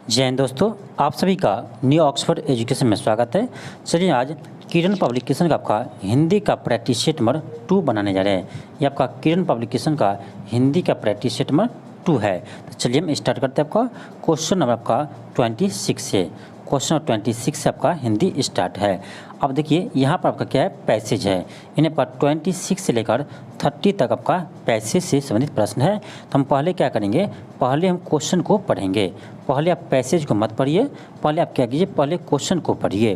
जय हिंद दोस्तों, आप सभी का न्यू ऑक्सफोर्ड एजुकेशन में स्वागत है। चलिए आज किरण पब्लिकेशन का आपका हिंदी का प्रैक्टिस सेट नंबर 2 बनाने जा रहे हैं। ये आपका किरण पब्लिकेशन का हिंदी का प्रैक्टिस सेट नंबर 2 है। तो चलिए हम स्टार्ट करते हैं। आपका क्वेश्चन नंबर आपका 26 से क्वेश्चन नंबर 26 से आपका हिंदी स्टार्ट है। अब देखिए यहाँ पर आपका क्या है, पैसेज है। इन्हें पर 26 से लेकर 30 तक आपका पैसेज से संबंधित प्रश्न है। तो हम पहले क्या करेंगे, पहले हम क्वेश्चन को पढ़ेंगे। पहले आप पैसेज को मत पढ़िए, पहले आप क्या कीजिए, पहले क्वेश्चन को पढ़िए।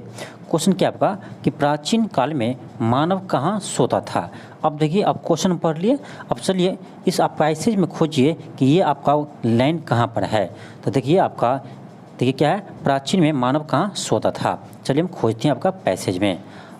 क्वेश्चन क्या आपका कि प्राचीन काल में मानव कहाँ सोता था। अब देखिए आप क्वेश्चन पढ़ लिए, अब चलिए इस आप पैसेज में खोजिए कि ये आपका लाइन कहाँ पर है। तो देखिए आपका देखिए क्या है, प्राचीन में मानव कहाँ सोता था। चलिए हम खोजते हैं आपका पैसेज में।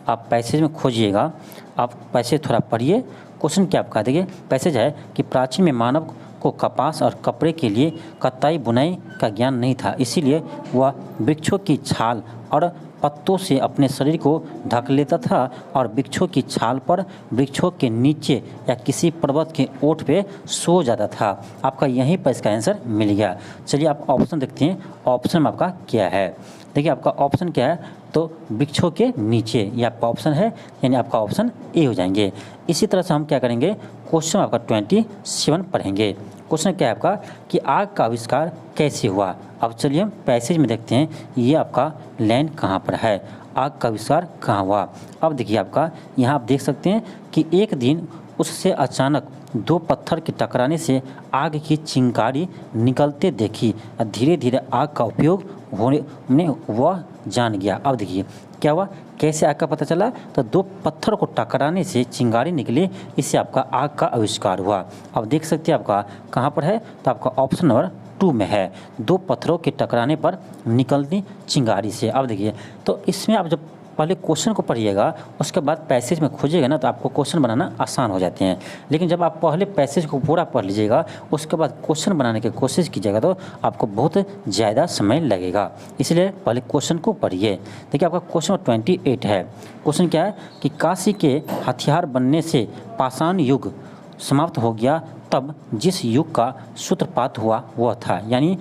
आप पैसेज में खोजिएगा, आप पैसेज थोड़ा पढ़िए। क्वेश्चन क्या आपका देखिए, पैसेज है कि प्राचीन में मानव को कपास और कपड़े के लिए कताई बुनाई का ज्ञान नहीं था, इसीलिए वह वृक्षों की छाल और पत्तों से अपने शरीर को ढक लेता था और वृक्षों की छाल पर, वृक्षों के नीचे या किसी पर्वत के ओठ पे सो जाता था। आपका यहीं पर इसका आंसर मिल गया। चलिए आप ऑप्शन देखते हैं, ऑप्शन में आपका क्या है। देखिए आपका ऑप्शन क्या है, तो वृक्षों के नीचे, ये आपका ऑप्शन है, यानी आपका ऑप्शन ए हो जाएंगे। इसी तरह से हम क्या करेंगे, क्वेश्चन आपका 27 पढ़ेंगे। क्वेश्चन क्या है आपका कि आग का आविष्कार कैसे हुआ। अब चलिए हम पैसेज में देखते हैं, ये आपका लाइन कहाँ पर है, आग का आविष्कार कहाँ हुआ। अब देखिए आपका यहाँ आप देख सकते हैं कि एक दिन उससे अचानक दो पत्थर के टकराने से आग की चिंगारी निकलते देखी। धीरे धीरे आग का उपयोग होने में वह जान गया। अब देखिए क्या हुआ, कैसे आग का पता चला, तो दो पत्थर को टकराने से चिंगारी निकली, इससे आपका आग का आविष्कार हुआ। अब देख सकते हैं आपका कहाँ पर है, तो आपका ऑप्शन नंबर 2 में है, दो पत्थरों के टकराने पर निकलती चिंगारी से। अब देखिए तो इसमें आप जब पहले क्वेश्चन को पढ़िएगा, उसके बाद पैसेज में खोजिएगा ना, तो आपको क्वेश्चन बनाना आसान हो जाते हैं। लेकिन जब आप पहले पैसेज को पूरा पढ़ लीजिएगा, उसके बाद क्वेश्चन बनाने की कोशिश कीजिएगा, तो आपको बहुत ज़्यादा समय लगेगा। इसलिए पहले क्वेश्चन को पढ़िए। देखिए आपका क्वेश्चन 28 है। क्वेश्चन क्या है कि काशी के हथियार बनने से पाषाण युग समाप्त हो गया, तब जिस युग का सूत्रपात हुआ वह था। यानी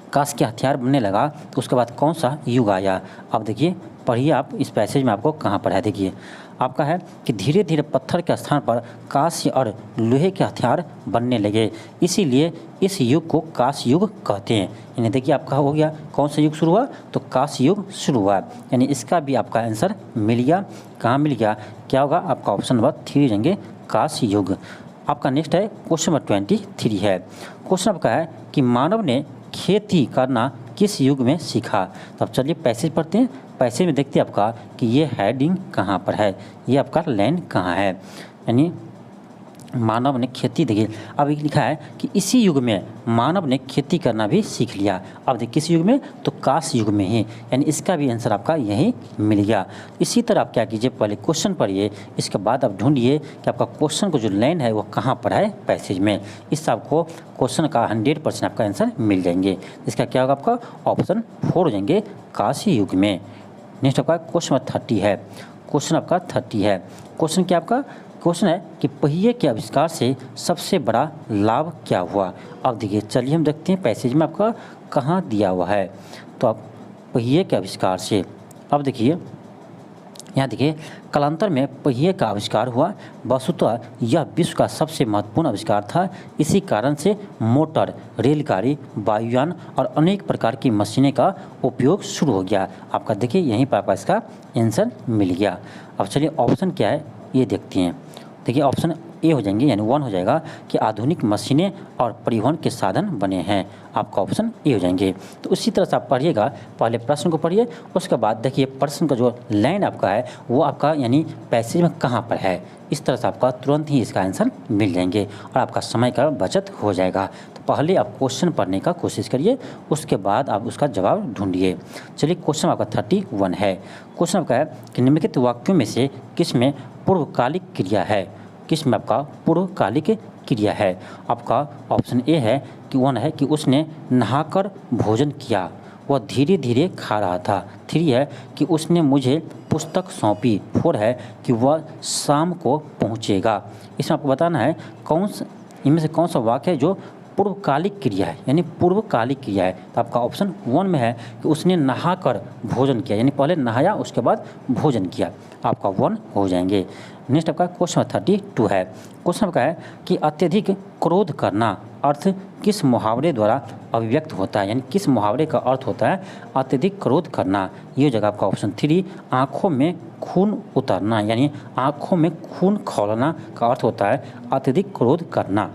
काश के हथियार बनने लगा तो उसके बाद कौन सा युग आया। अब देखिए पढ़िए आप इस पैसेज में आपको कहाँ पर है। देखिए आपका है कि धीरे धीरे पत्थर के स्थान पर कांस्य और लोहे के हथियार बनने लगे, इसीलिए इस युग को कांस्य युग कहते हैं। यानी देखिए आपका हो गया कौन सा युग शुरू हुआ, तो कांस्य युग शुरू हुआ। यानी इसका भी आपका आंसर मिल गया। कहाँ मिल गया, क्या होगा, आपका ऑप्शन नंबर 3 जाएंगे, कांस्य युग। आपका नेक्स्ट है क्वेश्चन नंबर 23 है। क्वेश्चन आपका है कि मानव ने खेती करना किस युग में सीखा। तो अब चलिए पैसेज पढ़ते हैं। पैसेज में देखते हैं आपका कि ये हेडिंग कहाँ पर है, ये आपका लाइन कहाँ है। यानी मानव ने खेती, देखिए अब लिखा है कि इसी युग में मानव ने खेती करना भी सीख लिया। अब देखिए किस युग में, तो कांस्य युग में ही। यानी इसका भी आंसर आपका यही मिल गया। इसी तरह आप क्या कीजिए, पहले क्वेश्चन पढ़िए, इसके बाद आप ढूंढिए कि आपका क्वेश्चन को जो लाइन है वो कहाँ पर है पैसेज में। इससे आपको क्वेश्चन का 100% आपका आंसर मिल जाएंगे। इसका क्या होगा, आपका ऑप्शन 4 हो जाएंगे, कांस्य युग में। नेक्स्ट आपका क्वेश्चन 30 है। क्वेश्चन आपका 30 है। क्वेश्चन क्या आपका, क्वेश्चन है कि पहिए के आविष्कार से सबसे बड़ा लाभ क्या हुआ। अब देखिए चलिए हम देखते हैं पैसेज में आपका कहाँ दिया हुआ है। तो अब पहिए के आविष्कार से, अब देखिए यहाँ देखिए कालांतर में पहिए का आविष्कार हुआ। वस्तुतः यह विश्व का सबसे महत्वपूर्ण आविष्कार था। इसी कारण से मोटर, रेलगाड़ी, वायुयान और अनेक प्रकार की मशीनें का उपयोग शुरू हो गया। आपका देखिए यहीं पर आपका इसका आंसर मिल गया। अब चलिए ऑप्शन क्या है ये देखते हैं। देखिए ऑप्शन ए हो जाएंगे, यानी 1 हो जाएगा कि आधुनिक मशीनें और परिवहन के साधन बने हैं। आपका ऑप्शन ए हो जाएंगे। तो उसी तरह से आप पढ़िएगा, पहले प्रश्न को पढ़िए, उसके बाद देखिए प्रश्न का जो लाइन आपका है वो आपका यानी पैसेज में कहाँ पर है। इस तरह से आपका तुरंत ही इसका आंसर मिल जाएंगे और आपका समय का बचत हो जाएगा। तो पहले आप क्वेश्चन पढ़ने का कोशिश करिए, उसके बाद आप उसका जवाब ढूंढिए। चलिए क्वेश्चन आपका 31 है। क्वेश्चन आपका है कि निम्नलिखित वाक्यों में से किस में पूर्वकालिक क्रिया है, किस में आपका पूर्वकालिक क्रिया है। आपका ऑप्शन ए है कि 1 है कि उसने नहाकर भोजन किया, वह धीरे धीरे खा रहा था। 3 है कि उसने मुझे पुस्तक सौंपी। 4 है कि वह शाम को पहुंचेगा। इसमें आपको बताना है इनमें से कौन सा वाक्य है जो पूर्वकालिक क्रिया है, यानी पूर्वकालिक क्रिया है। तो आपका ऑप्शन 1 में है कि उसने नहाकर भोजन किया, यानी पहले नहाया उसके बाद भोजन किया, आपका 1 हो जाएंगे। नेक्स्ट आपका क्वेश्चन 32 है। क्वेश्चन आपका है कि अत्यधिक क्रोध करना अर्थ किस मुहावरे द्वारा अभिव्यक्त होता है, यानी किस मुहावरे का अर्थ होता है अत्यधिक क्रोध करना। ये हो जाएगा आपका ऑप्शन 3, आँखों में खून उतरना, यानी आँखों में खून खौलना का अर्थ होता है अत्यधिक क्रोध करना,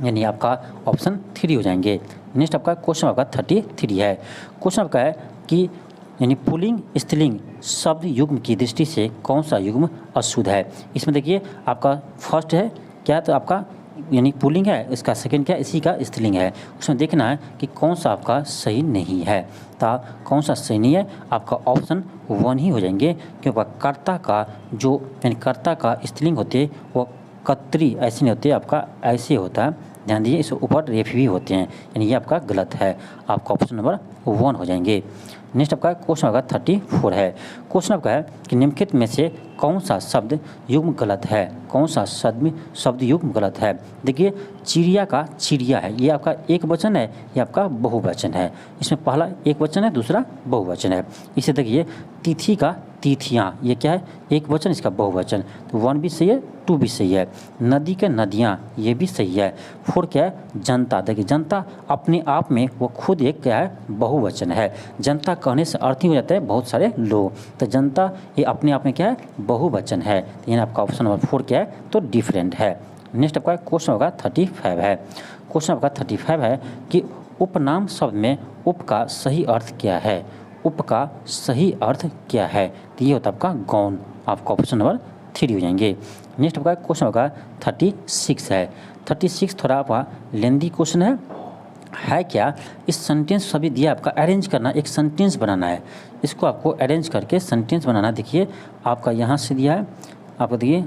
यानी आपका ऑप्शन 3 हो जाएंगे। नेक्स्ट आपका क्वेश्चन आपका 33 है। क्वेश्चन आपका है कि यानी पुल्लिंग स्त्रीलिंग शब्द युग्म की दृष्टि से कौन सा युग्म अशुद्ध है। इसमें देखिए आपका फर्स्ट है क्या, तो आपका यानी पुल्लिंग है, इसका सेकंड क्या इसी का स्त्रीलिंग है। उसमें देखना है कि कौन सा आपका सही नहीं है। तो कौन सा सही नहीं है, आपका ऑप्शन 1 ही हो जाएंगे, क्योंकि कर्ता का जो यानी कर्ता का स्त्रीलिंग होते हैं वो कत्री ऐसे नहीं होते, आपका ऐसे होता है, ध्यान दीजिए, इस ऊपर रेफ भी होते हैं, यानी ये आपका गलत है, आपका ऑप्शन नंबर 1 हो जाएंगे। नेक्स्ट आपका क्वेश्चन आपका 34 है। क्वेश्चन आपका है कि निम्नलिखित में से कौन सा शब्द युग्म गलत है, कौन सा शब्द युग्म गलत है। देखिए चिड़िया का चिड़िया है, ये आपका एक वचन है, ये आपका बहुवचन है। इसमें पहला एक वचन है, दूसरा बहुवचन है। इसे देखिए तिथि का तिथियाँ, ये क्या है एक वचन, इसका बहुवचन, तो 1 भी सही है, 2 भी सही है। नदी के नदियाँ, ये भी सही है। 4 क्या है जनता, देखिए जनता अपने आप में वो खुद एक क्या है बहुवचन है। जनता कहने से अर्थ ही हो जाता है बहुत सारे लोग, तो जनता ये अपने आप में क्या है बहुवचन है। तो यानी आपका ऑप्शन नंबर 4 क्या है तो डिफरेंट है। नेक्स्ट आपका क्वेश्चन होगा 35 है। क्वेश्चन आपका 35 है कि उपनाम शब्द में उप का सही अर्थ क्या है, उप का सही अर्थ क्या है। तो ये होता है आपका गौण, आपका ऑप्शन नंबर 3 हो जाएंगे। नेक्स्ट आपका क्वेश्चन होगा 36 है। 36 थोड़ा आपका लेंदी क्वेश्चन है क्या, इस सेंटेंस सभी दिया आपका अरेंज करना, एक सेंटेंस बनाना है, इसको आपको अरेंज करके सेंटेंस बनाना। देखिए आपका यहाँ से दिया है, आपको देखिए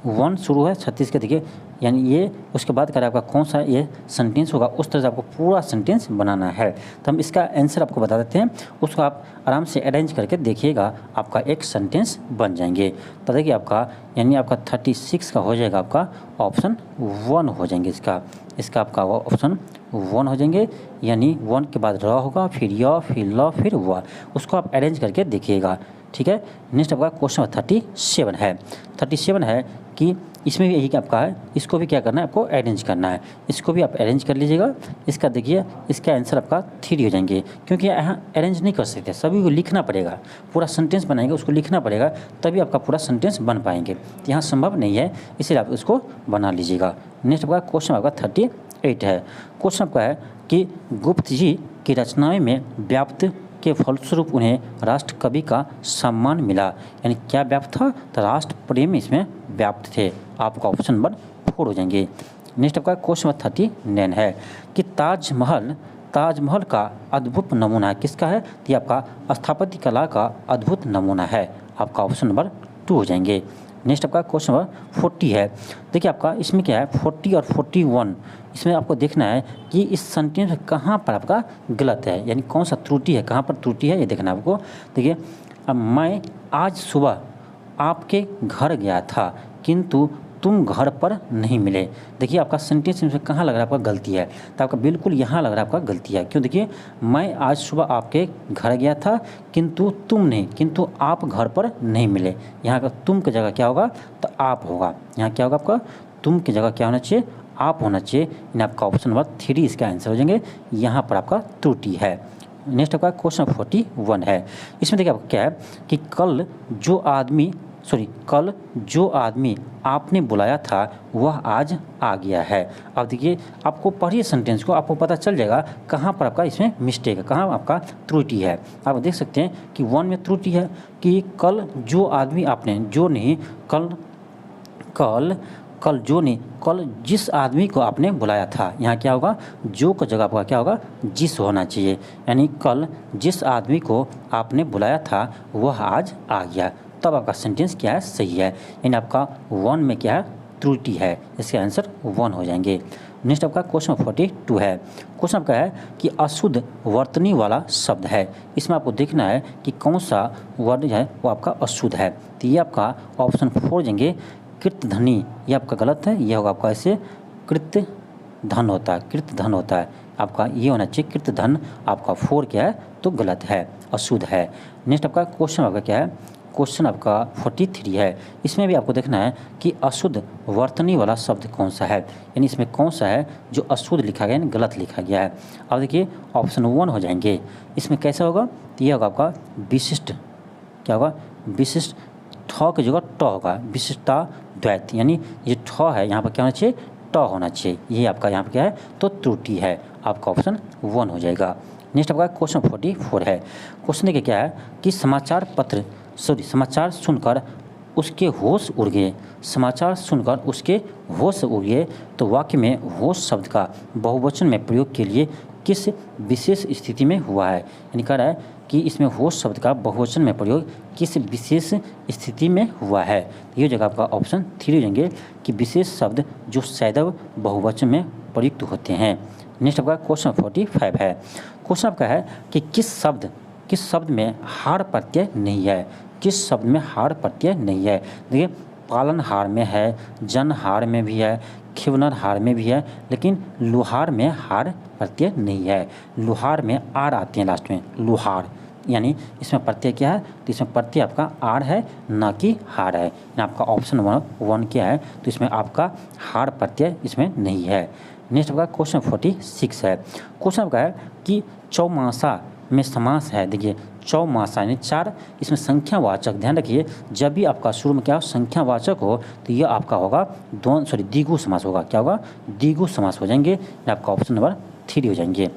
1 शुरू है 36 के, देखिए यानी ये उसके बाद कर आपका कौन सा ये सेंटेंस होगा, उस तरह से आपको पूरा सेंटेंस बनाना है। तो हम इसका आंसर आपको बता देते हैं, उसको आप आराम से अरेंज करके देखिएगा, आपका एक सेंटेंस बन जाएंगे। तो देखिए आपका यानी आपका 36 का हो जाएगा आपका ऑप्शन 1 हो जाएंगे, इसका आपका ऑप्शन 1 हो जाएंगे, यानी 1 के बाद र होगा, फिर य, फिर ल, फिर व, उसको आप अरेंज करके देखिएगा, ठीक है। नेक्स्ट आपका क्वेश्चन 37 है। 37 है कि इसमें भी यही आपका है, इसको भी क्या करना है आपको अरेंज करना है, इसको भी आप अरेंज कर लीजिएगा। इसका देखिए इसका आंसर आपका 3 हो जाएंगे, क्योंकि यहाँ अरेंज नहीं कर सकते, सभी को लिखना पड़ेगा, पूरा सेंटेंस बनाएंगे उसको लिखना पड़ेगा, तभी आपका पूरा सेंटेंस बन पाएंगे। तो यहाँ संभव नहीं है, इसलिए आप उसको बना लीजिएगा। नेक्स्ट आपका क्वेश्चन आपका 38 है। क्वेश्चन आपका है कि गुप्त जी की रचनाएँ में व्याप्त के फलस्वरूप उन्हें राष्ट्र कवि का सम्मान मिला, यानी क्या व्याप्त था, तो राष्ट्र प्रेम इसमें व्याप्त थे, आपका ऑप्शन नंबर 4 हो जाएंगे। नेक्स्ट आपका क्वेश्चन 39 है कि ताजमहल का अद्भुत नमूना है, किसका है, तो ये आपका स्थापत्य कला का अद्भुत नमूना है, आपका ऑप्शन नंबर 2 हो जाएंगे। नेक्स्ट आपका क्वेश्चन नंबर 40 है। देखिए आपका इसमें क्या है 40 और 41, इसमें आपको देखना है कि इस सेंटेंस में कहाँ पर आपका गलत है, यानी कौन सा त्रुटि है, कहाँ पर त्रुटि है ये देखना है आपको। देखिए अब मैं आज सुबह आपके घर गया था किंतु तुम घर पर नहीं मिले। देखिए आपका सेंटेंस में कहाँ लग रहा है आपका गलती है, तो आपका बिल्कुल यहाँ लग रहा है आपका गलती है। क्यों, देखिए मैं आज सुबह आपके घर गया था किंतु आप घर पर नहीं मिले, यहाँ का तुम की जगह क्या होगा तो आप होगा, यहाँ क्या होगा आपका तुम की जगह क्या होना चाहिए आप होना चाहिए, यानी आपका ऑप्शन नंबर 3 इसका आंसर हो जाएंगे, यहाँ पर आपका त्रुटि है। नेक्स्ट आपका क्वेश्चन 41 है। इसमें देखिए आपका क्या है कि कल जो आदमी आपने बुलाया था वह आज आ गया है। अब देखिए आपको पढ़िए सेंटेंस को, आपको पता चल जाएगा कहाँ पर आपका इसमें मिस्टेक है, कहाँ आपका त्रुटि है। आप देख सकते हैं कि 1 में त्रुटि है कि कल जो आदमी आपने, जो नहीं कल जिस आदमी को आपने बुलाया था, यहाँ क्या होगा जो को जगह आपका क्या होगा जिस होना चाहिए, यानी कल जिस आदमी को आपने बुलाया था वह आज आ गया, तब आपका सेंटेंस क्या है सही है, यानी आपका 1 में क्या है त्रुटि है, इसके आंसर 1 हो जाएंगे। नेक्स्ट आपका क्वेश्चन 42 है। क्वेश्चन आपका है कि अशुद्ध वर्तनी वाला शब्द है, इसमें आपको देखना है कि कौन सा वर्ड है वो आपका अशुद्ध है। तो ये आपका ऑप्शन 4 देंगे कृतधनी, ये आपका गलत है, ये होगा आपका ऐसे धन होता है, कृत धन होता है, आपका ये होना चाहिए कृत धन। आपका 4 क्या है तो गलत है, अशुद्ध है। नेक्स्ट आपका क्वेश्चन आपका क्या है, क्वेश्चन आपका 43 है। इसमें भी आपको देखना है कि अशुद्ध वर्तनी वाला शब्द कौन सा है, यानी इसमें कौन सा है जो अशुद्ध लिखा गया है, गलत लिखा गया है। अब देखिए ऑप्शन 1 हो जाएंगे। इसमें कैसा होगा तो ये होगा आपका विशिष्ट, क्या होगा विशिष्ट, ठ की जगह ट होगा, विशिष्टता द्वैत, यानी ये ठ है यहाँ पर क्या होना चाहिए ट होना चाहिए। ये आपका यहाँ पर क्या है तो त्रुटि है, आपका ऑप्शन 1 हो जाएगा। नेक्स्ट आपका क्वेश्चन 44 है। क्वेश्चन देखिए क्या है कि समाचार सुनकर उसके होश उड़ गए, समाचार सुनकर उसके होश उड़ गए, तो वाक्य में होश शब्द का बहुवचन में प्रयोग के लिए किस विशेष स्थिति में हुआ है, यानी कह रहा है कि इसमें होश शब्द का बहुवचन में प्रयोग किस विशेष स्थिति में हुआ है। ये जगह आपका ऑप्शन 3 हो जाएंगे कि विशेष शब्द जो सदैव बहुवचन में प्रयुक्त होते हैं। नेक्स्ट आपका क्वेश्चन 45 है। क्वेश्चन आपका है कि किस शब्द में हार प्रत्यय नहीं है, किस शब्द में हार प्रत्यय नहीं है। देखिए पालनहार में है, जनहार में भी है, खिवनरहार में भी है, लेकिन लुहार में हार प्रत्यय नहीं है। लुहार में आर आते हैं लास्ट में, लुहार, यानी इसमें प्रत्यय क्या है तो इसमें प्रत्यय आपका आर है ना कि हार है। आपका ऑप्शन 1 क्या है तो इसमें आपका हार प्रत्यय इसमें नहीं है। नेक्स्ट आपका क्वेश्चन 46 है। क्वेश्चन आपका है कि चौमासा में समास है। देखिए चौमासा यानी 4, इसमें संख्यावाचक, ध्यान रखिए जब भी आपका शुरू में क्या हो संख्यावाचक हो तो ये आपका होगा द्विगु समास होगा। क्या होगा द्विगु समास हो जाएंगे, आपका ऑप्शन नंबर 3 हो जाएंगे।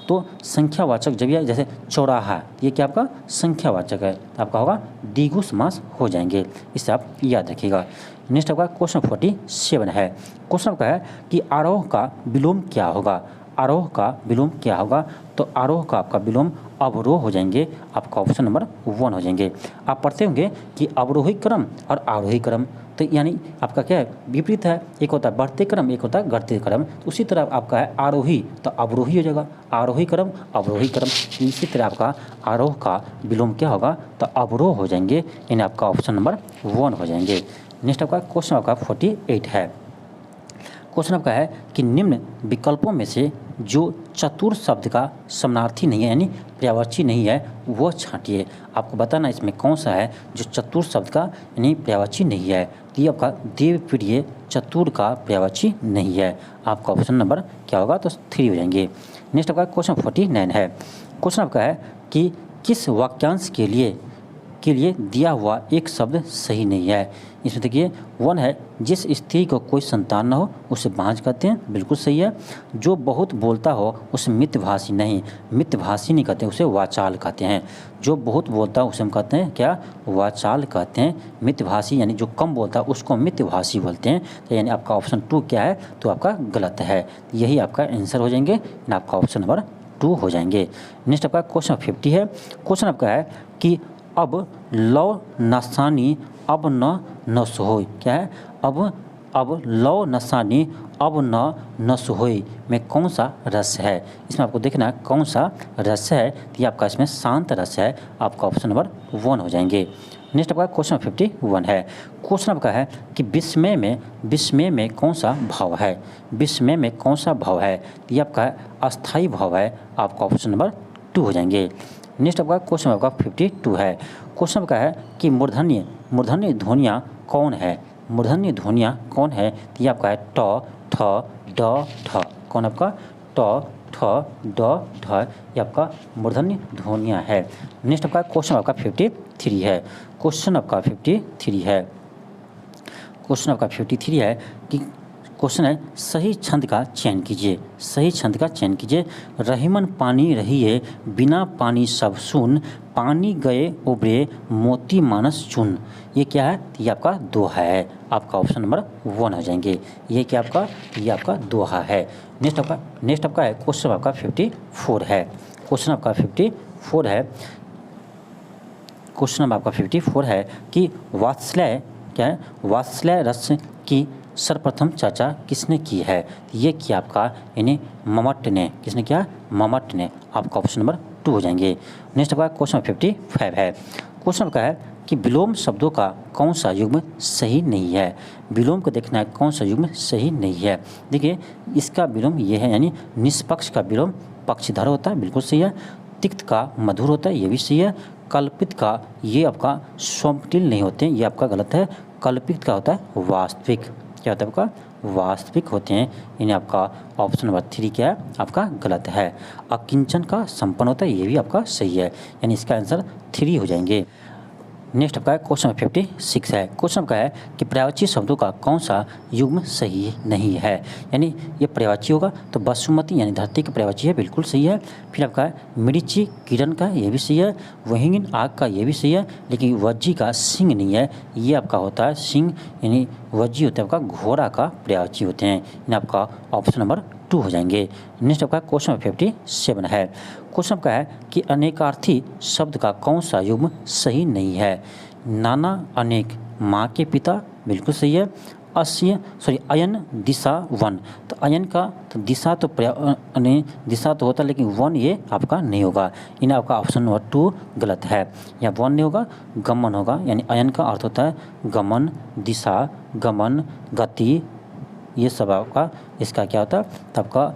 तो संख्यावाचक जब यह जैसे चौराहा, ये क्या आपका संख्यावाचक है, तो आपका होगा द्विगु समास हो जाएंगे, इससे आप याद रखिएगा। नेक्स्ट आपका क्वेश्चन 47 है। क्वेश्चन आपका है कि आरोह का विलोम क्या होगा, आरोह का विलोम क्या होगा, तो आरोह का आपका विलोम अवरोह हो जाएंगे, आपका ऑप्शन नंबर 1 हो जाएंगे। आप पढ़ते होंगे कि अवरोही क्रम और आरोही क्रम, तो यानी आपका क्या है विपरीत है, एक होता है बढ़ते क्रम, एक होता है घटते क्रम। तो उसी तरह आपका है आरोही तो अवरोही हो जाएगा, आरोही क्रम अवरोही क्रम। इसी तरह आपका आरोह का विलोम क्या होगा तो अवरोह हो जाएंगे, यानी आपका ऑप्शन नंबर 1 हो जाएंगे। नेक्स्ट आपका क्वेश्चन आपका 48 है। क्वेश्चन आपका है कि निम्न विकल्पों में से जो चतुर शब्द का समानार्थी नहीं है यानी पर्यायवाची नहीं है वो छांटिए। आपको बताना इसमें कौन सा है जो चतुर शब्द का यानी पर्यायवाची नहीं है। तो ये आपका देवप्रिय चतुर का पर्यायवाची नहीं है, आपका ऑप्शन नंबर क्या होगा तो 3 हो जाएंगे। नेक्स्ट आपका क्वेश्चन 49 है। क्वेश्चन आपका है कि किस वाक्यांश के लिए दिया हुआ एक शब्द सही नहीं है। इसमें देखिए 1 है जिस स्त्री को कोई संतान न हो उसे बांझ कहते हैं, बिल्कुल सही है। जो बहुत बोलता हो उसे मितभाषी नहीं कहते, उसे वाचाल कहते हैं। जो बहुत बोलता है उसे हम कहते हैं क्या वाचाल कहते हैं। मितभाषी यानी जो कम बोलता है उसको मितभाषी बोलते हैं। तो यानी आपका ऑप्शन 2 क्या है तो आपका गलत है, यही आपका आंसर हो जाएंगे, आपका ऑप्शन नंबर 2 हो जाएंगे। नेक्स्ट आपका क्वेश्चन 50 है। क्वेश्चन आपका है कि अब लौ नसानी अब न सोई, क्या है अब लौ नसानी अब न सोई में कौन सा रस है। इसमें आपको देखना है कौन सा रस है, तो ये आपका इसमें शांत रस है, आपका ऑप्शन नंबर 1 हो जाएंगे। नेक्स्ट आपका क्वेश्चन 51 है। क्वेश्चन आपका है कि विस्मय में कौन सा भाव है, विस्मय में कौन सा भाव है, तो ये आपका अस्थायी भाव है, आपका ऑप्शन नंबर 2 हो जाएंगे। नेक्स्ट आपका क्वेश्चन आपका 52 है। क्वेश्चन आपका है कि मूर्धन्य ध्वनियाँ कौन है, मूर्धन्य ध्वनियाँ कौन है, तो ये आपका है ट ठ ड ठ, कौन आपका ट ठ ड ठ, ये आपका मूर्धन्य ध्वनियाँ है। नेक्स्ट आपका क्वेश्चन आपका 53 है। क्वेश्चन आपका 53 है। क्वेश्चन आपका 53 है कि क्वेश्चन है सही छंद का चयन कीजिए, सही छंद का चयन कीजिए। रहीमन पानी रहिए बिना पानी सब सुन, पानी गए उबरे मोती मानस चुन। ये क्या है ये आपका दोहा है, आपका ऑप्शन नंबर 1 हो जाएंगे। ये क्या आपका ये आपका दोहा है। नेक्स्ट आपका है क्वेश्चन आपका 54 है। क्वेश्चन आपका 54 है। क्वेश्चन आपका 54 है कि वात्सल्य क्या है, वात्सल्य रस की सर्वप्रथम चर्चा किसने की है। ये किया आपका यानी मम्मट ने, किसने किया मम्मट ने, आपका ऑप्शन नंबर 2 हो जाएंगे। नेक्स्ट आपका क्वेश्चन 55 है। क्वेश्चन आपका है कि विलोम शब्दों का कौन सा युग्म सही नहीं है। विलोम को देखना है कौन सा युग्म सही नहीं है। देखिए इसका विलोम ये है, यानी निष्पक्ष का विलोम पक्षधर होता है, बिल्कुल सही है। तिक्त का मधुर होता है, ये भी सही है। कल्पित का ये आपका स्वप्निल नहीं होते हैं, ये आपका गलत है। कल्पित का होता है वास्तविक, क्या होता है आपका वास्तविक होते हैं, इन्हें आपका ऑप्शन नंबर 3 क्या है आपका गलत है। अकिंचन का संपन्न होता है, ये भी आपका सही है, यानी इसका आंसर 3 हो जाएंगे। नेक्स्ट आपका क्वेश्चन नंबर 56 है। क्वेश्चन आपका है कि पर्यायवाची शब्दों का कौन सा युग्म सही नहीं है, यानी ये पर्यायवाची होगा तो वसुमती यानी धरती का पर्यायवाची है, बिल्कुल सही है। फिर आपका है मृची किरण का, ये भी सही है। वहिंगिन आग का, ये भी सही है, लेकिन वज्जी का सिंह नहीं है, ये आपका होता है सिंह, यानी वज्जी होता है आपका घोड़ा का पर्यायवाची होते हैं, यानी आपका ऑप्शन नंबर 2 हो जाएंगे। नेक्स्ट आपका क्वेश्चन नंबर 57 है। क्वेश्चन आपका है कि अनेकार्थी शब्द का कौन सा युग्म सही नहीं है। नाना अनेक माँ के पिता, बिल्कुल सही है। अयन दिशा वन, तो अयन का तो दिशा तो दिशा तो होता है, लेकिन वन ये आपका नहीं होगा, इन आपका ऑप्शन नंबर 2 गलत है। या वन नहीं होगा, गमन होगा, यानी अयन का अर्थ होता है गमन, दिशा, गमन, गति, ये सब आपका इसका क्या होता है, तो आपका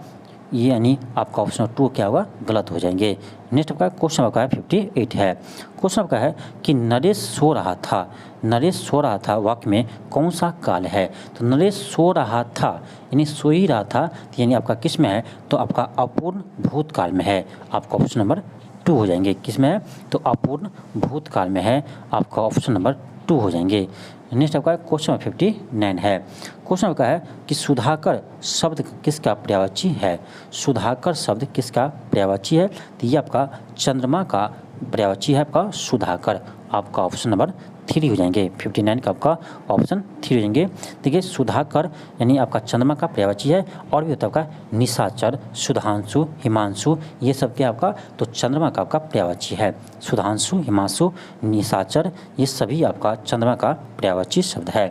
ये यानी आपका ऑप्शन 2 क्या होगा गलत हो जाएंगे। नेक्स्ट आपका क्वेश्चन आपका है 58 है। क्वेश्चन आपका है कि नरेश सो रहा था, नरेश सो रहा था वाक्य में कौन सा काल है। तो नरेश सो रहा था यानी सो ही रहा था, यानी आपका किस में है, तो आपका अपूर्ण भूतकाल में है, आपका ऑप्शन नंबर 2 हो जाएंगे। किस में है, तो अपूर्ण भूतकाल में है, आपका ऑप्शन नंबर 2 हो जाएंगे। नेक्स्ट आपका क्वेश्चन नंबर 59 है। क्वेश्चन आपका है कि सुधाकर शब्द किसका पर्यायवाची है। सुधाकर शब्द किसका पर्यायवाची है, तो ये आपका चंद्रमा का पर्यायवाची है आपका सुधाकर, आपका ऑप्शन नंबर 3 हो जाएंगे। 59 का आपका ऑप्शन 3 हो जाएंगे। देखिए सुधाकर यानी आपका चंद्रमा का पर्यायवाची है, और भी होता है आपका निशाचर, सुधांशु, हिमांशु, ये सब क्या आपका, तो चंद्रमा का आपका पर्यायवाची है। सुधांशु, हिमांशु, निशाचर, ये सभी आपका चंद्रमा का पर्यायवाची शब्द है।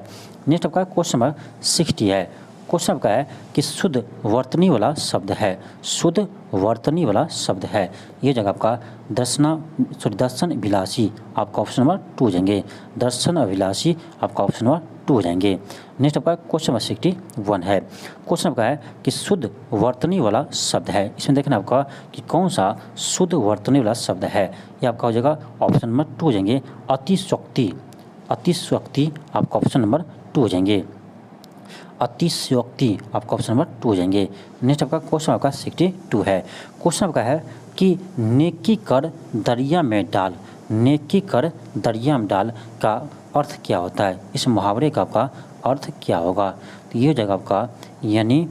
नेक्स्ट आपका क्वेश्चन नंबर 60 है। क्वेश्चन आपका है कि शुद्ध वर्तनी वाला शब्द है, शुद्ध वर्तनी वाला शब्द है, ये जगह आपका दर्शन अभिलाषी, आपका ऑप्शन नंबर 2 हो जाएंगे। दर्शन अभिलाषी आपका ऑप्शन नंबर 2 हो जाएंगे। नेक्स्ट आपका क्वेश्चन नंबर 61 है। क्वेश्चन आपका है कि शुद्ध वर्तनी वाला शब्द है, इसमें देखना आपका कि कौन सा शुद्ध वर्तनी वाला शब्द है, ये आपका हो जाएगा ऑप्शन नंबर 2 हो जाएंगे। अतिशयोक्ति, अतिशयोक्ति आपका ऑप्शन नंबर 2 हो जाएंगे। अतिशयोक्ति आपका ऑप्शन नंबर 2 हो जाएंगे। नेक्स्ट आपका क्वेश्चन आपका 62 है। क्वेश्चन आपका है कि नेकी कर दरिया में डाल, नेकी कर दरिया में डाल का अर्थ क्या होता है, इस मुहावरे का आपका अर्थ क्या होगा। तो ये हो जाएगा आपका, यानी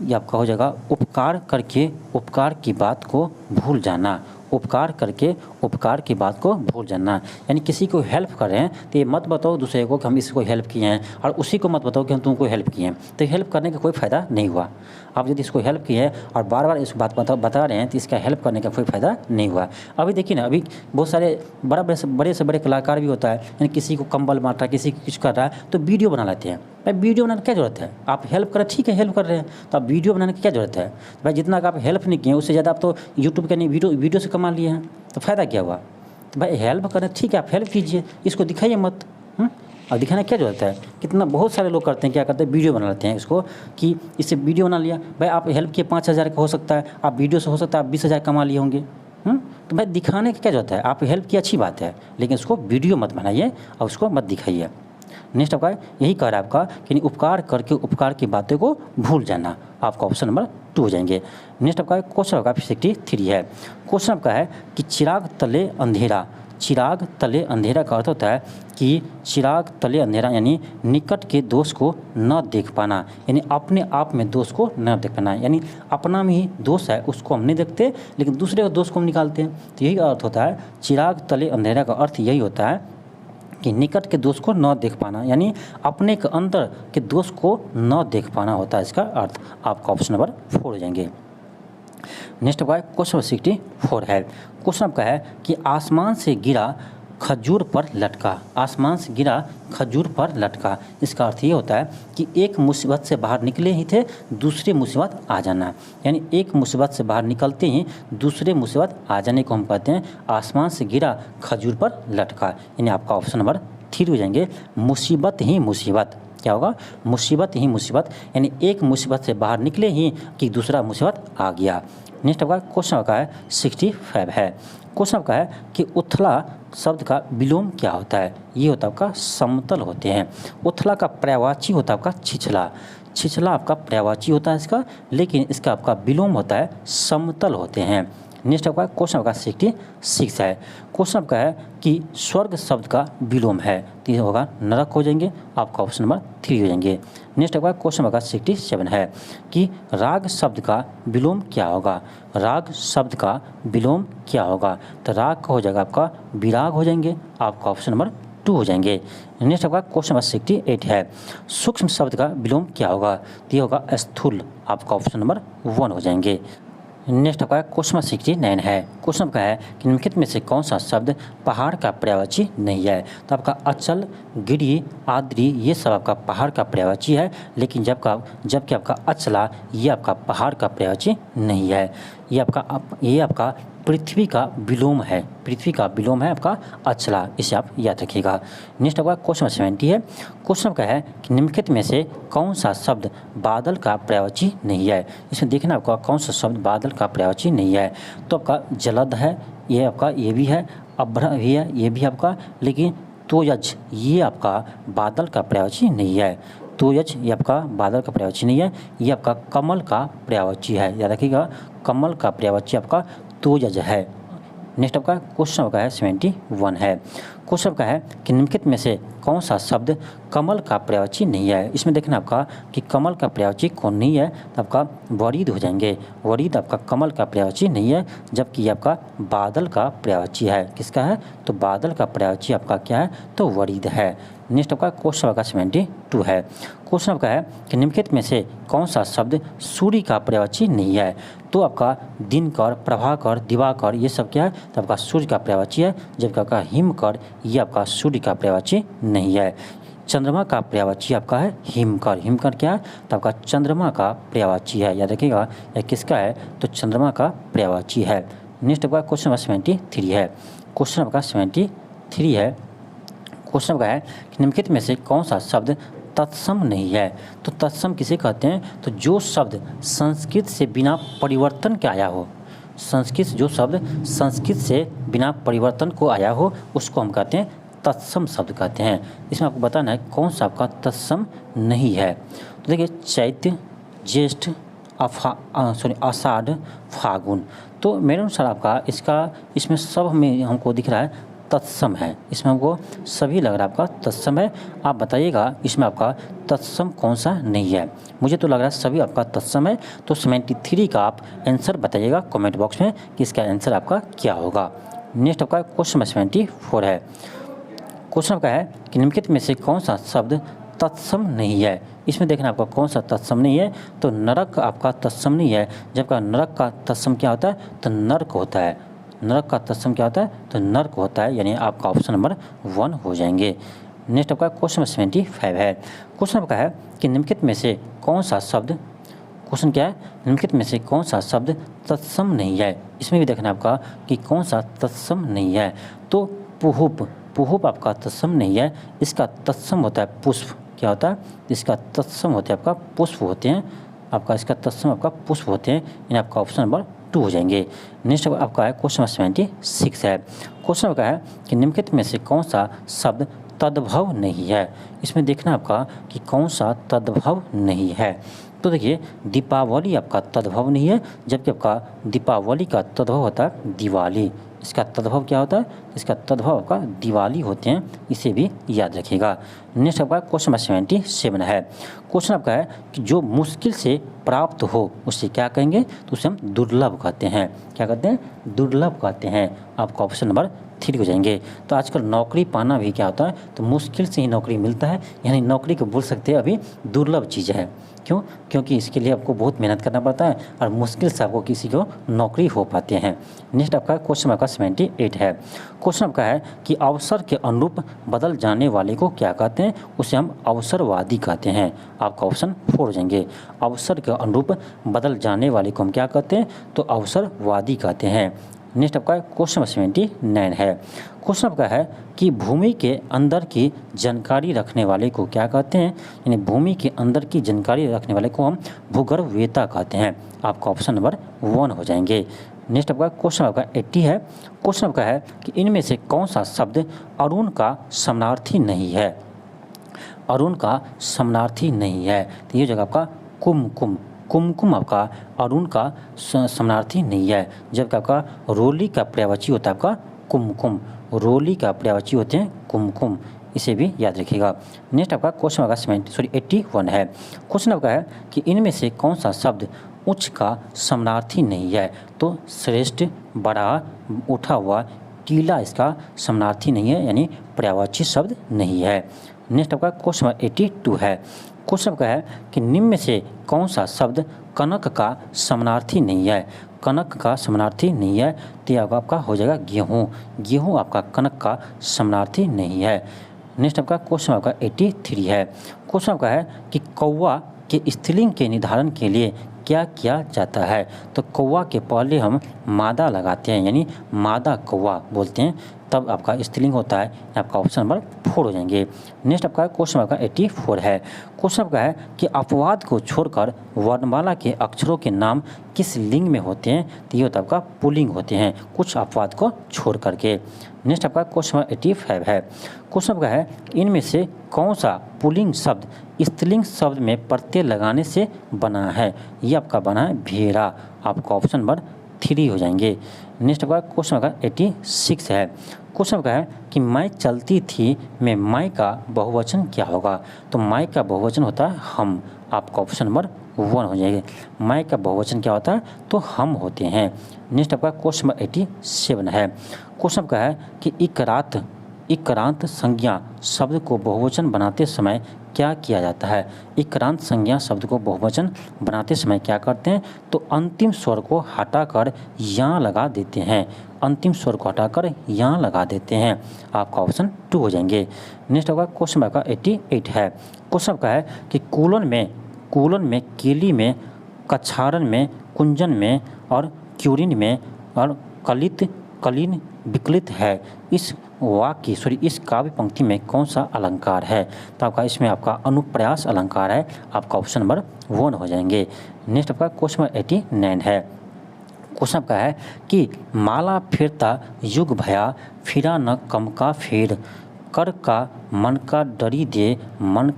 ये आपका हो जाएगा उपकार करके उपकार की बात को भूल जाना, उपकार करके उपकार की बात को भूल जाना, यानी किसी को हेल्प कर रहे हैं तो ये मत बताओ दूसरे को कि हम इसको हेल्प किए हैं, और उसी को मत बताओ कि हम तुमको हेल्प किए हैं, तो हेल्प करने का कोई फ़ायदा नहीं हुआ। आप यदि इसको हेल्प किए हैं और बार बार इस बात बता रहे हैं तो इसका हेल्प करने का कोई फ़ायदा नहीं हुआ। अभी देखिए ना, अभी बहुत सारे बड़े से बड़े कलाकार भी होता है, यानी किसी को कंबल बांट रहा है, किसी को कुछ कर रहा है तो वीडियो बना लेते हैं। भाई वीडियो बनाने की क्या ज़रूरत है, आप हेल्प करें, ठीक है हेल्प कर रहे हैं तो आप वीडियो बनाने की क्या ज़रूरत है। भाई जितना आप हेल्प नहीं किए उससे ज़्यादा आप तो यूट्यूब के नहीं वीडियो से कमा लिए हैं, तो फ़ायदा क्या हुआ। तो भाई हेल्प करें, ठीक है आप हेल्प कीजिए, इसको दिखाइए मत। और दिखाने की क्या ज़रूरत है, कितना बहुत सारे लोग करते हैं, क्या करते हैं वीडियो बना लेते हैं इसको कि इससे वीडियो बना लिया। भाई आप हेल्प किए 5,000 का हो सकता है, आप वीडियो से हो सकता है आप 20,000 कमा लिए होंगे। तो भाई दिखाने की क्या ज़रूरत है, आप हेल्प की अच्छी बात है, लेकिन उसको वीडियो मत बनाइए और उसको मत दिखाइए। नेक्स्ट आपका यही कह रहा है आपका कि उपकार करके उपकार की बातों को भूल जाना, आपका ऑप्शन नंबर 2 हो जाएंगे। नेक्स्ट आपका क्वेश्चन आपका 63 है। क्वेश्चन आपका है कि चिराग तले अंधेरा, चिराग तले अंधेरा का अर्थ होता है कि चिराग तले अंधेरा यानी निकट के दोष को न देख पाना, यानी अपने आप में दोष को न देख पाना, यानी अपना में ही दोष है उसको हम नहीं देखते, लेकिन दूसरे का दोष को हम निकालते हैं। तो यही अर्थ होता है चिराग तले अंधेरा का अर्थ यही होता है कि निकट के दोष को न देख पाना, यानी अपने के अंदर के दोष को न देख पाना होता है इसका अर्थ, आपका ऑप्शन नंबर 4 हो जाएंगे। नेक्स्ट आपका क्वेश्चन 64 है। क्वेश्चन आपका है कि आसमान से गिरा खजूर पर लटका, आसमान से गिरा खजूर पर लटका। इसका अर्थ ये होता है कि एक मुसीबत से बाहर निकले ही थे, दूसरी मुसीबत आ जाना। यानी एक मुसीबत से बाहर निकलते ही दूसरे मुसीबत आ जाने को हम कहते हैं आसमान से गिरा खजूर पर लटका। यानी आपका ऑप्शन नंबर 3 हो जाएंगे, मुसीबत ही मुसीबत। क्या होगा? मुसीबत ही मुसीबत, यानी एक मुसीबत से बाहर निकले ही कि दूसरा मुसीबत आ गया। नेक्स्ट आपका क्वेश्चन आपका है 65 है। क्वेश्चन आपका है कि उथला शब्द का विलोम क्या होता है? ये होता है आपका समतल होते हैं। उथला का पर्यायवाची होता है आपका छिछला। छिछला आपका पर्यायवाची होता है इसका, लेकिन इसका आपका विलोम होता है समतल होते हैं। नेक्स्ट आपका क्वेश्चन आपका 66 है। क्वेश्चन आपका है कि स्वर्ग शब्द का विलोम है, तो ये होगा नरक हो जाएंगे। आपका ऑप्शन नंबर 3 हो जाएंगे। नेक्स्ट आपका क्वेश्चन आपका 67 है कि राग शब्द का विलोम क्या होगा? राग शब्द का विलोम क्या होगा? तो राग का हो जाएगा आपका विराग हो जाएंगे। आपका ऑप्शन नंबर 2 हो जाएंगे। नेक्स्ट आपका क्वेश्चन नंबर 68 है, सूक्ष्म शब्द का विलोम क्या होगा? तो ये होगा स्थूल। आपका ऑप्शन नंबर 1 हो जाएंगे। नेक्स्ट आपका क्वेश्चन 69 है। क्वेश्चन आपका है कि निम्नलिखित में से कौन सा शब्द पहाड़ का पर्यायवाची नहीं है? तो आपका अचल, गिरी, आद्री ये सब आपका पहाड़ का पर्यायवाची है, लेकिन जबकि आपका अचला ये आपका पहाड़ का पर्यायवाची नहीं है। ये आपका पृथ्वी का विलोम है। पृथ्वी का विलोम है आपका अचला, इसे आप याद रखिएगा। नेक्स्ट आपका क्वेश्चन 70 है। क्वेश्चन का है कि निम्नलिखित में से कौन सा शब्द बादल का पर्यायवाची नहीं है? इसमें देखना आपका कौन सा शब्द बादल का पर्यायवाची नहीं है। तो आपका जलद है, ये आपका ये भी है, अभ्र भी है, ये भी आपका, लेकिन तोयज ये आपका बादल का पर्यायवाची नहीं है। तोयज ये आपका बादल का पर्यायवाची नहीं है, ये आपका कमल का पर्यायवाची है। याद रखिएगा, कमल का पर्यायवाची आपका तोयज है। नेक्स्ट आपका क्वेश्चन आपका है 71 है। क्वेश्चन आपका है कि निम्नलिखित में से कौन सा शब्द कमल का पर्यायवाची नहीं है? इसमें देखना आपका कि कमल का पर्यायवाची कौन नहीं है, तो आपका वरीद हो जाएंगे। वरीद आपका कमल का पर्यायवाची नहीं है, जबकि ये आपका बादल का पर्यायवाची है। किसका है? तो बादल का पर्यायवाची आपका क्या है? तो वरीद है। नेक्स्ट आपका क्वेश्चन आपका 72 है। क्वेश्चन आपका है कि निम्नलिखित में से कौन सा शब्द सूर्य का पर्यायवाची नहीं है? तो आपका दिनकर, प्रभाकर, दिवाकर ये सब क्या है? तो आपका सूर्य का पर्यायवाची है, जबकि आपका हिमकर ये आपका सूर्य का पर्यायवाची नहीं है। चंद्रमा का पर्यायवाची आपका है हिमकर। हिमकर क्या है? तो आपका चंद्रमा का पर्यायवाची है। याद रखिएगा, यह किसका है? तो चंद्रमा का पर्यायवाची है। नेक्स्ट आपका क्वेश्चन नंबर 73 है। क्वेश्चन आपका 73 है। क्वेश्चन आपका है कि निम्नलिखित में से कौन सा शब्द तत्सम नहीं है? तो तत्सम किसे कहते हैं? तो जो शब्द संस्कृत से बिना परिवर्तन के आया हो, जो शब्द संस्कृत से बिना परिवर्तन को आया हो, उसको हम कहते हैं तत्सम शब्द कहते हैं। इसमें आपको बताना है कौन सा आपका तत्सम नहीं है। तो देखिए, चैत्र, ज्येष्ठ, आषाढ़, फागुन। तो मेरे अनुसार आपका इसमें सब में हमको दिख रहा है तत्सम है। इसमें हमको सभी लग रहा है आपका तत्सम है। आप बताइएगा इसमें आपका तत्सम कौन सा नहीं है। मुझे तो लग रहा है सभी आपका तत्सम है। तो 73 का आप आंसर बताइएगा कमेंट बॉक्स में कि इसका आंसर आपका क्या होगा। नेक्स्ट आपका क्वेश्चन 74 है। क्वेश्चन आपका है कि निम्नलिखित में से कौन सा शब्द तत्सम नहीं है? इसमें देखना आपका कौन सा तत्सम नहीं है। तो नरक आपका तत्सम नहीं है, जबकि नरक का तत्सम क्या होता है? तो नर्क होता है। नरक का तत्सम क्या होता है? तो नर्क होता है। यानी आपका ऑप्शन नंबर 1 हो जाएंगे। नेक्स्ट आपका क्वेश्चन 75 है। क्वेश्चन आपका है कि निम्नलिखित में से कौन सा शब्द, क्वेश्चन क्या है? निम्नलिखित में से कौन सा शब्द तत्सम नहीं है? इसमें भी देखना आपका कि कौन सा तत्सम नहीं है। तो पुहुप आपका तत्सम नहीं है। इसका तत्सम होता है पुष्प। क्या होता है? इसका तत्सम होता है आपका पुष्प होते हैं। इसका तत्सम आपका पुष्प होते हैं। यानी आपका ऑप्शन नंबर 2 हो जाएंगे। नेक्स्ट आपका है क्वेश्चन 76 है। क्वेश्चन आपका है कि निम्नलिखित में से कौन सा शब्द तद्भव नहीं है? इसमें देखना आपका कि कौन सा तद्भव नहीं है। तो देखिए, दीपावली आपका तद्भव नहीं है, जबकि आपका दीपावली का तद्भव होता है दिवाली। इसका तद्भव क्या होता है? इसका तद्भव आपका दिवाली होते हैं। इसे भी याद रखिएगा। नेक्स्ट आपका क्वेश्चन 77 है। क्वेश्चन आपका है कि जो मुश्किल से प्राप्त हो उसे क्या कहेंगे? तो उसे हम दुर्लभ कहते हैं। क्या कहते हैं? दुर्लभ कहते हैं। आपका ऑप्शन नंबर 3 हो जाएंगे। तो आजकल नौकरी पाना भी क्या होता है? तो मुश्किल से ही नौकरी मिलता है। यानी नौकरी को बोल सकते हैं अभी दुर्लभ चीज़ है। क्यों? क्योंकि इसके लिए आपको बहुत मेहनत करना पड़ता है और मुश्किल से आपको किसी को नौकरी हो पाते हैं। नेक्स्ट आपका क्वेश्चन आपका 78 है। क्वेश्चन आपका है कि अवसर के अनुरूप बदल जाने वाले को क्या कहते हैं? उसे हम अवसरवादी कहते हैं। आपका ऑप्शन 4 हो जाएंगे। अवसर के अनुरूप बदल जाने वाले को हम क्या कहते हैं? तो अवसरवादी कहते हैं। नेक्स्ट आपका क्वेश्चन 79 है। क्वेश्चन आपका है कि भूमि के अंदर की जानकारी रखने वाले को क्या कहते हैं? यानी भूमि के अंदर की जानकारी रखने वाले को हम भूगर्भवेत्ता कहते हैं। आपका ऑप्शन नंबर 1 हो जाएंगे। नेक्स्ट आपका क्वेश्चन आपका 80 है। क्वेश्चन आपका है कि इनमें से कौन सा शब्द अरुण का समानार्थी नहीं है? अरुण का समानार्थी नहीं है, तो ये जगह आपका कुमकुम। कुमकुम आपका अरुण का समानार्थी नहीं है, जबकि आपका रोली का पर्यायवाची होता है आपका कुमकुम। रोली का पर्यायवाची होते हैं कुमकुम, इसे भी याद रखिएगा। नेक्स्ट आपका क्वेश्चन आपका 81 है। क्वेश्चन आपका है कि इनमें से कौन सा शब्द उच्च का समानार्थी नहीं है? तो श्रेष्ठ, बड़ा, उठा हुआ, टीला इसका समानार्थी नहीं है, यानी पर्यायवाची शब्द नहीं है। नेक्स्ट आपका क्वेश्चन 82 है। क्वेश्चन आपका है कि निम्न में से कौन सा शब्द कनक का समानार्थी नहीं है? कनक का समानार्थी नहीं है, तो आपका हो जाएगा गेहूँ। गेहूँ आपका कनक का समानार्थी नहीं है। नेक्स्ट आपका क्वेश्चन आपका 83 है। क्वेश्चन आपका है कि कौवा के स्त्रीलिंग के निर्धारण के लिए क्या किया जाता है? तो कौवा के पहले हम मादा लगाते हैं, यानी मादा कौवा बोलते हैं, तब आपका स्त्रीलिंग होता है। आपका ऑप्शन नंबर 4 हो जाएंगे। नेक्स्ट आपका क्वेश्चन आपका 84 है। क्वेश्चन आपका है कि अपवाद को छोड़कर वर्णमाला के अक्षरों के नाम किस लिंग में होते हैं? तो ये होता है आपका पुल्लिंग होते हैं, कुछ अपवाद को छोड़ करके। नेक्स्ट आपका क्वेश्चन 85 है। क्वेश्चन आपका है इनमें से कौन सा पुल्लिंग शब्द स्त्रीलिंग शब्द में प्रत्यय लगाने से बना है? ये आपका बना है भेड़ा। आपका ऑप्शन नंबर 3 हो जाएंगे। नेक्स्ट आपका क्वेश्चन आपका 86 है। क्वेश्चन आपका है कि मैं चलती थी में मैं का बहुवचन क्या होगा? तो मैं का बहुवचन होता है हम। आपका ऑप्शन नंबर 1 हो जाएगा। मैं का बहुवचन क्या होता है? तो हम होते हैं। नेक्स्ट आपका क्वेश्चन नंबर 87 है। क्वेश्चन आपका है कि इक्रांत संज्ञा शब्द को बहुवचन बनाते समय क्या किया जाता है? इक्रांत संज्ञा शब्द को बहुवचन बनाते समय क्या करते हैं? तो अंतिम स्वर को हटाकर यहाँ लगा देते हैं। अंतिम स्वर को हटाकर यहाँ लगा देते हैं। आपका ऑप्शन 2 हो जाएंगे। नेक्स्ट आपका क्वेश्चन आपका 88 है। क्वेश्चन आपका है कि कूलन में, केली में, कछारन में, कुंजन में और क्यूरिन में और कलीन विकलित है। इस काव्य पंक्ति में कौन सा अलंकार है? तो आपका इसमें आपका अनुप्रयास अलंकार है। आपका ऑप्शन नंबर 1 हो जाएंगे। नेक्स्ट आपका क्वेश्चन 89 है। क्वेश्चन आपका है कि माला फिरता युग भया, फिरा न कम का फेर, कर का मन का डरी दे, मन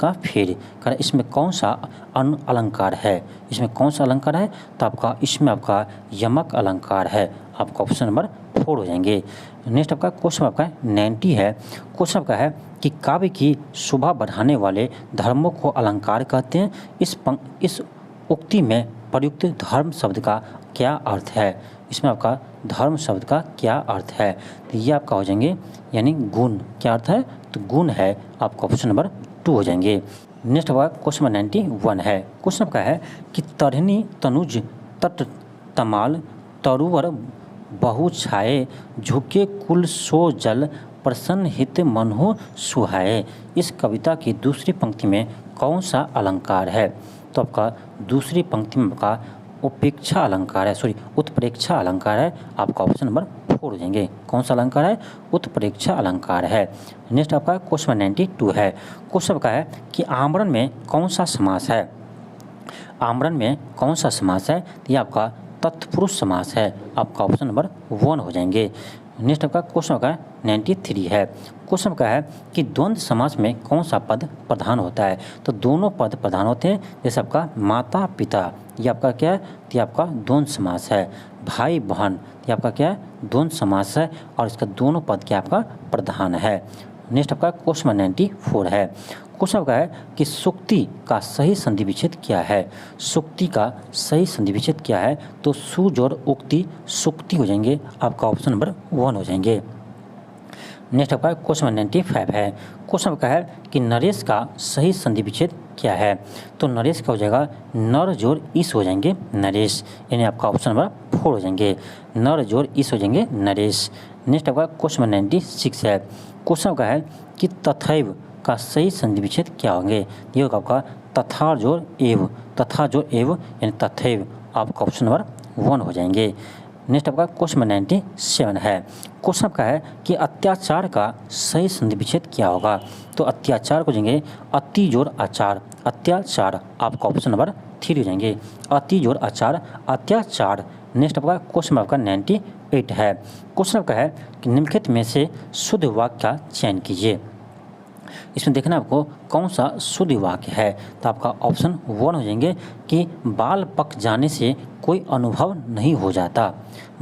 का फेर। कर इसमें कौन सा अलंकार है? इसमें कौन सा अलंकार है? तो आपका इसमें आपका यमक अलंकार है। आपका ऑप्शन नंबर 4 हो जाएंगे। नेक्स्ट आपका क्वेश्चन आपका 90 है। क्वेश्चन आपका है कि काव्य की शोभा बढ़ाने वाले धर्मों को अलंकार कहते हैं। इस उक्ति में प्रयुक्त धर्म शब्द का क्या अर्थ है? इसमें आपका धर्म शब्द का क्या अर्थ है? तो ये आपका हो जाएंगे यानी गुण। क्या अर्थ है? तो गुण है। आपका ऑप्शन नंबर 2 हो जाएंगे। नेक्स्ट आपका क्वेश्चन 91 है। क्वेश्चन आपका है कि तरहनी तनुज तट तमाल तरुवर बहु छाए, झुके कुल सो जल, प्रसन्न हित मनहु सुहाए। इस कविता की दूसरी पंक्ति में कौन सा अलंकार है? तो आपका दूसरी पंक्ति में आपका उत्प्रेक्षा अलंकार है। आपका ऑप्शन नंबर 4 हो जाएंगे। कौन सा अलंकार है? उत्प्रेक्षा अलंकार है। नेक्स्ट आपका क्वेश्चन 92 है। क्वेश्चन आपका है कि आमरण में कौन सा समास है? आमरण में कौन सा समास है? ये आपका तत्पुरुष समास है। आपका ऑप्शन नंबर 1 हो जाएंगे। नेक्स्ट आपका क्वेश्चन आपका 93 है। क्वेश्चन आपका है कि द्वंद्व समास में कौन सा पद प्रधान होता है? तो दोनों पद प्रधान होते हैं। जैसे आपका माता पिता, ये आपका क्या है? ये आपका द्वंद्व समास है। भाई बहन, ये आपका क्या है? द्वंद्व समास है और इसका दोनों पद क्या आपका प्रधान है। नेक्स्ट आपका क्वेश्चन 94 है। क्वेश्चन आपका है कि सुक्ति का सही संधि विच्छेद क्या है? सुक्ति का सही संधि विच्छेद क्या है? तो सुज और उक्ति सुक्ति हो जाएंगे। आपका ऑप्शन नंबर 1 हो जाएंगे। नेक्स्ट आपका क्वेश्चन 95 है। क्वेश्चन आपका है कि नरेश का सही संधि विच्छेद क्या है? तो नरेश का हो जाएगा नर जोड़ इस हो जाएंगे नरेश, यानी आपका ऑप्शन नंबर 4 हो जाएंगे, नर जोड़ इस हो जाएंगे नरेश। नेक्स्ट आपका क्वेश्चन नंबर 96 है। क्वेश्चन का है कि तथैव का सही संधि विच्छेद क्या होंगे? ये होगा आपका तथा जोड़ एव, तथा जोड़ एव यानी तथैव, आपका ऑप्शन नंबर 1 हो जाएंगे। नेक्स्ट आपका क्वेश्चन नंबर 97 है। क्वेश्चन आपका है कि अत्याचार का सही संधि विच्छेद क्या होगा? तो अत्याचार को जाएंगे अति जोड़ आचार, अत्याचार, आपका ऑप्शन नंबर 3 हो जाएंगे, अति जोड़ आचार, अत्याचार। नेक्स्ट आपका क्वेश्चन आपका 98 है। क्वेश्चन आपका है कि निम्नलिखित में से शुद्ध वाक्य का चयन कीजिए। इसमें देखना आपको कौन सा शुद्ध वाक्य है। तो आपका ऑप्शन 1 हो जाएंगे कि बाल पक जाने से कोई अनुभव नहीं हो जाता,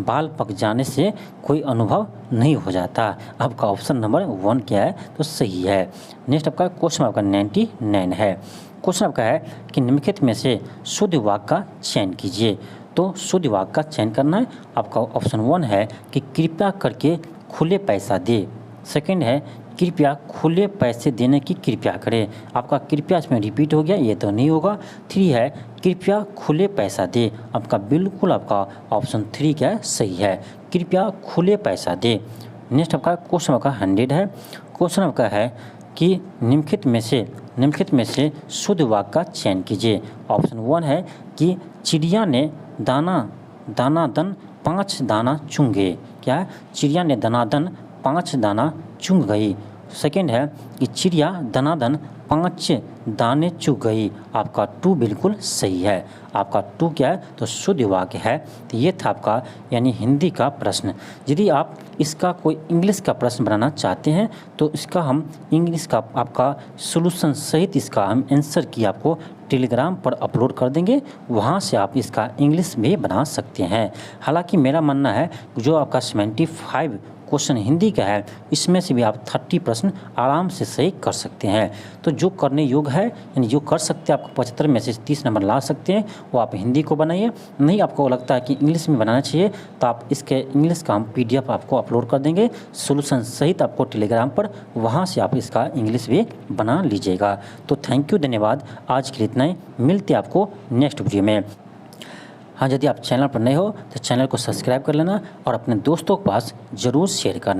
बाल पक जाने से कोई अनुभव नहीं हो जाता, आपका ऑप्शन नंबर 1 क्या है? तो सही है। नेक्स्ट आपका क्वेश्चन आपका 99 है। क्वेश्चन आपका है कि निम्नलिखित में से शुद्ध वाक्य का चयन कीजिए। तो शुद्ध वाक्य का चयन करना है, आपका ऑप्शन 1 है कि कृपया करके खुले पैसा दे। सेकंड है कृपया खुले पैसे देने की कृपया करें, आपका कृपया इसमें रिपीट हो गया, ये तो नहीं होगा। 3 है कृपया खुले पैसा दे, आपका बिल्कुल आपका ऑप्शन 3 क्या है? सही है, कृपया खुले पैसा दे। नेक्स्ट आपका क्वेश्चन आपका 100 है। क्वेश्चन आपका है कि निम्नलिखित में से शुद्ध वाक्य का चयन कीजिए। ऑप्शन 1 है कि चिड़िया ने दानादन 5 दाना चुन गए, क्या है? चिड़िया ने दानादन 5 दाना चुंग गई। सेकंड है कि चिड़िया दनादन 5 दाने चुग गई, आपका 2 बिल्कुल सही है, आपका 2 क्या है? तो शुद्ध वाक्य है। तो ये था आपका यानी हिंदी का प्रश्न। यदि आप इसका कोई इंग्लिश का प्रश्न बनाना चाहते हैं तो इसका हम इंग्लिश का आपका सोल्यूशन सहित इसका हम आंसर की आपको टेलीग्राम पर अपलोड कर देंगे, वहाँ से आप इसका इंग्लिश भी बना सकते हैं। हालांकि मेरा मानना है जो आपका 75 क्वेश्चन हिंदी का है इसमें से भी आप 30 प्रश्न आराम से सही कर सकते हैं। तो जो करने योग्य है यानी जो कर सकते हैं, आपको 75 में से 30 नंबर ला सकते हैं, वो आप हिंदी को बनाइए। नहीं आपको लगता है कि इंग्लिश में बनाना चाहिए तो आप इसके इंग्लिश का हम PDF आपको अपलोड कर देंगे सोल्यूशन सहित आपको टेलीग्राम पर, वहाँ से आप इसका इंग्लिश भी बना लीजिएगा। तो थैंक यू, धन्यवाद, आज के लिए इतना ही, मिलते हैं आपको नेक्स्ट वीडियो में। हाँ, यदि आप चैनल पर नए हो तो चैनल को सब्सक्राइब कर लेना और अपने दोस्तों के पास ज़रूर शेयर करना।